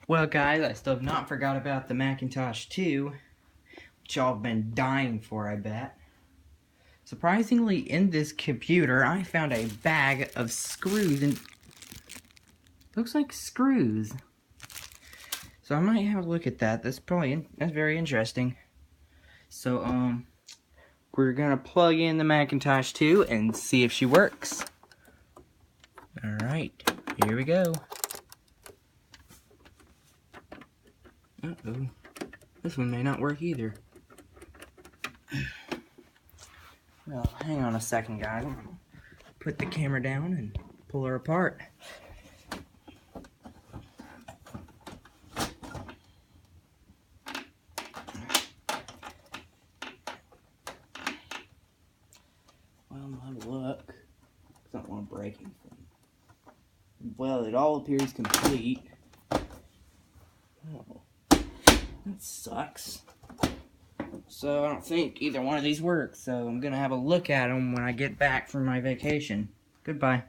Well guys, I still have not forgot about the Macintosh 2, which y'all have been dying for, I bet. Surprisingly, in this computer, I found a bag of screws, and looks like screws. So I might have a look at that. That's very interesting. So, we're gonna plug in the Macintosh 2 and see if she works. Alright, here we go. Uh-oh. This one may not work either. Well, hang on a second, guys. I'm gonna put the camera down and pull her apart. Well, I'm gonna have a look. 'Cause I don't want to break anything. Well, it all appears complete. Oh, that sucks. So I don't think either one of these works, so I'm gonna have a look at them when I get back from my vacation. Goodbye.